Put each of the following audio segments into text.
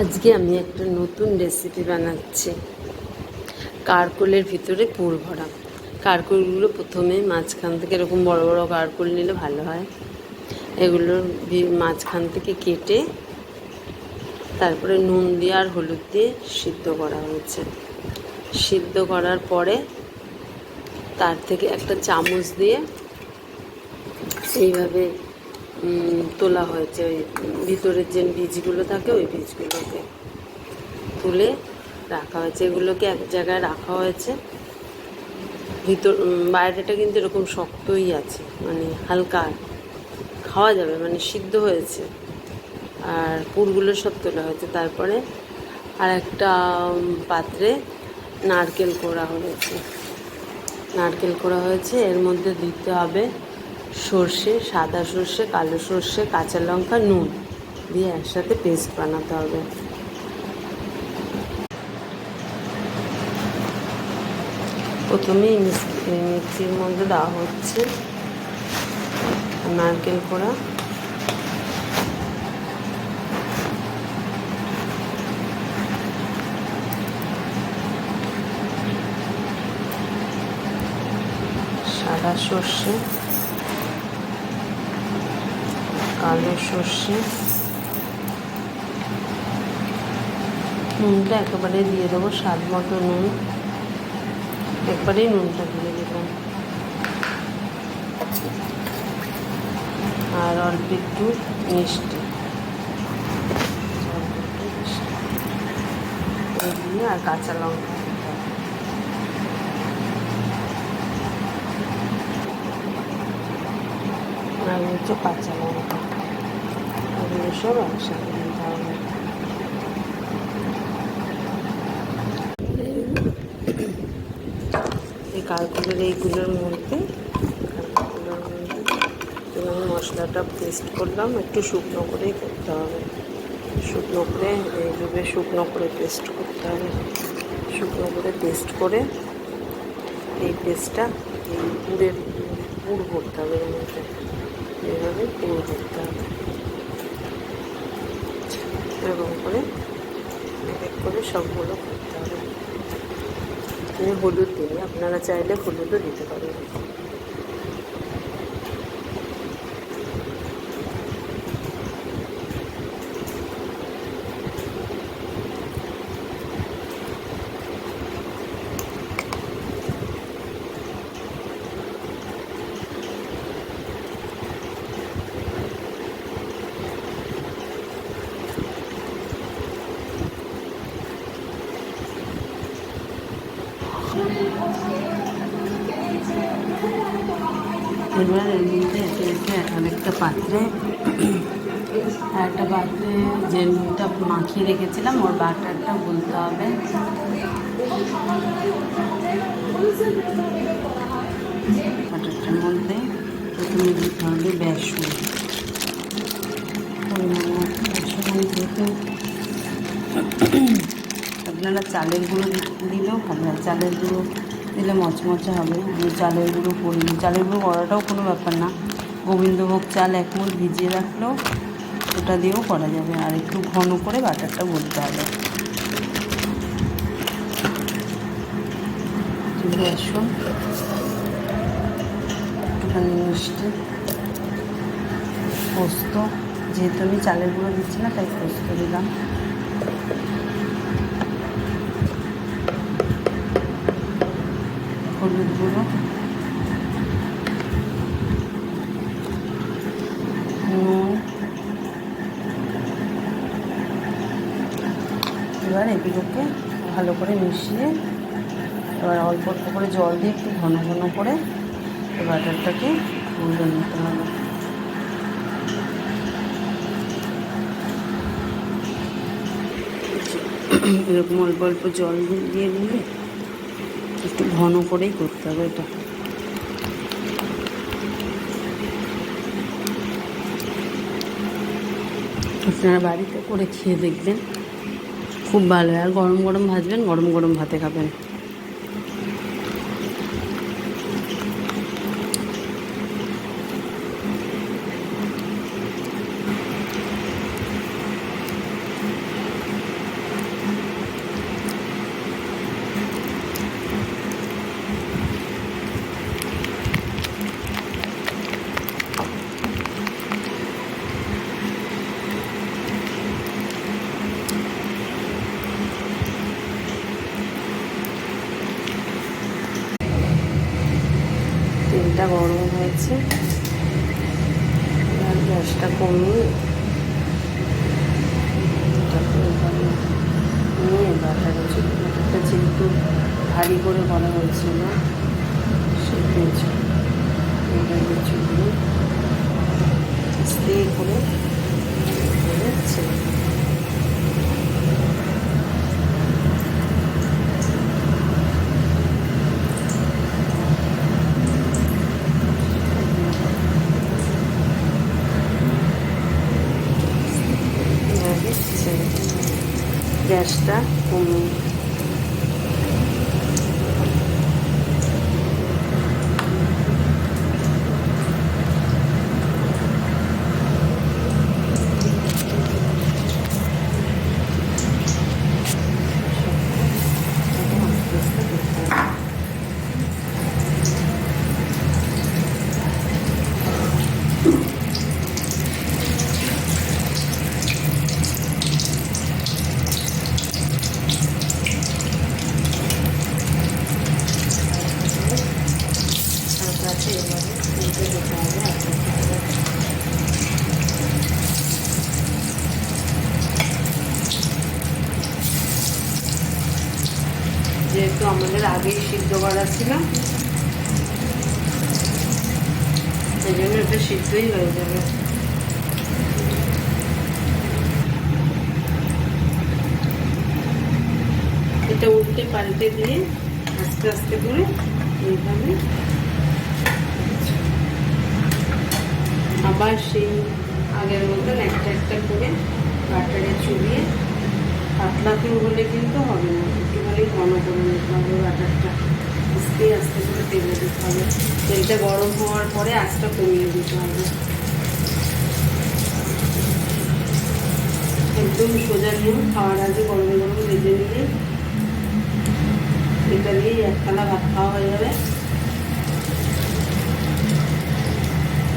আজকে আমি একটা নতুন রেসিপি বানাচ্ছি। কারকোলের ভিতরে পুর ভরা। কারকোলগুলো প্রথমে মাঝখান থেকে এরকম বড় বড় কারকোল নিলে ভালো হয়। এগুলোর মাঝখান থেকে কেটে তারপরে নুন দিয়ে আর হলুদ দিয়ে সিদ্ধ করা হয়েছে। সিদ্ধ করার পরে তার থেকে একটা চামচ দিয়ে এইভাবে তোলা হয়েছে। ওই ভিতরের যে বীজগুলো থাকে ওই বীজগুলোকে তুলে রাখা হয়েছে। এগুলোকে এক জায়গায় রাখা হয়েছে। বাইরেটা কিন্তু এরকম শক্তই আছে, মানে হালকা খাওয়া যাবে, মানে সিদ্ধ হয়েছে। আর পুরগুলো সব তোলা হয়েছে। তারপরে আর একটা পাত্রে নারকেল কোড়া হয়েছে। এর মধ্যে দিতে হবে সর্ষে, সাদা সর্ষে, কালো সর্ষে, কাঁচা লঙ্কা, নুন দিয়ে একসাথে পেস্ট বানাতে হবে। প্রথমেই মিক্সির মধ্যে দেওয়া হচ্ছে নারকেল কোড়া, সাদা সর্ষে, কালো সর্ষে, নুনটা একেবারে দিয়ে দেবো, স্বাদ মতো নুন, একবারেই নুনটা দিয়ে দেবো। আর অল্প একটু মিষ্টি দিয়ে, আর কাঁচা লঙ্কা আর হচ্ছে কাঁচা লঙ্কা, এগুলো সব একসাথে দিতে হবে। এই কারকুলের এইগুলোর মধ্যে এবং মশলাটা পেস্ট করলাম। একটু শুকনো করেই করতে হবে, শুকনো করে এইভাবে শুকনো করে পেস্ট করতে হবে। শুকনো করে পেস্ট করে এই পেস্টটা এই পুর করতে হবে। এর মধ্যে এইভাবে পুর করতে হবে, এরকম করে এক এক করে সবগুলো করতে হবে। আমি হলুদ দিই, আপনারা চাইলে হলুদও দিতে পারেন। এবার এর মধ্যে আরেকটা পাত্রে যে নুনটা মাখিয়ে রেখেছিলাম ওর বাটারটা গুলতে হবে। বাটারটার মধ্যে প্রথমে দিতে হবে বেসন। যেহেতু আপনারা চালের গুঁড়ো দিলেও ভালো হয়, চালের গুঁড়ো দিলে মচমচে হবে। আমি চালের গুঁড়ো করিনি। চালের গুঁড়ো করাটাও কোনো ব্যাপার না, গোবিন্দভোগ চাল 1 মুঠ ভিজিয়ে রাখলেও ওটা দিয়েও করা যাবে। আর একটু ঘন করে বাটারটা গুলতে হবে। বেসন, একটুখানি মিষ্টি, পোস্ত, যেহেতু আমি চালের গুঁড়ো দিচ্ছি না তাই পোস্ত দিলাম, হলুদ গুঁড়ো, নুন। এবার এগুলোকে ভালো করে মিশিয়ে এবার অল্প অল্প করে জল দিয়ে একটু ঘন ঘন করে বাটারটাকে গুলে নিতে হবে। এরকম অল্প অল্প জল দিয়ে দিলে একটু ঘন করেই করতে হবে এটা। আপনারা বাড়িতে করে খেয়ে দেখবেন, খুব ভালো হয়। আর গরম গরম ভাজবেন, গরম গরম ভাতে খাবেন। গেছে। আর গ্যাসটা কমিয়ে নিয়ে বাটাটা যেহেতু ভারী করে করা হয়েছিল সেটা এইভাবে চুলে স্প্রে করে হচ্ছে। গ্যাসটা কমিয়ে যেহেতু আমাদের আগেই সিদ্ধ করা ছিল সেই জন্য এটা সিদ্ধই হয়ে যাবে। এটা উল্টে পাল্টে দিয়ে আস্তে আস্তে করে এইভাবে আবার সেই আগের মতন একটা একটা করে বাটারে চুবিয়ে, পাতলা করে হলে কিন্তু হবে না, একটুখানি ঘন করে নিতে হবে বাটারটা, আস্তে আস্তে করে তেলে দিতে হবে। তেলটা গরম হওয়ার পরে আঁচটা কমিয়ে দিতে হবে। একদম সোজা নিয়ম, খাওয়ার আগে গরম গরম ভেজে নিয়ে এটা দিয়েই এক থালা ভাত খাওয়া হয়ে যাবে।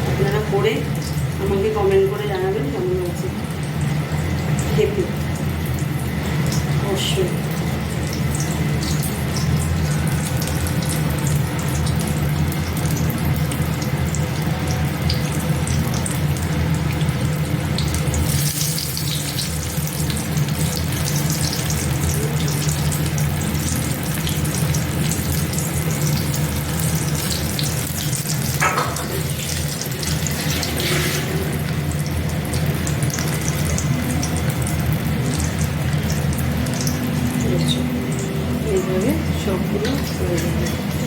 আপনারা করে আমাকে কমেন্ট করে জানাবেন কেমন আছে খেতে অবশ্যই। এইভাবে সবগুলো করে দেবো।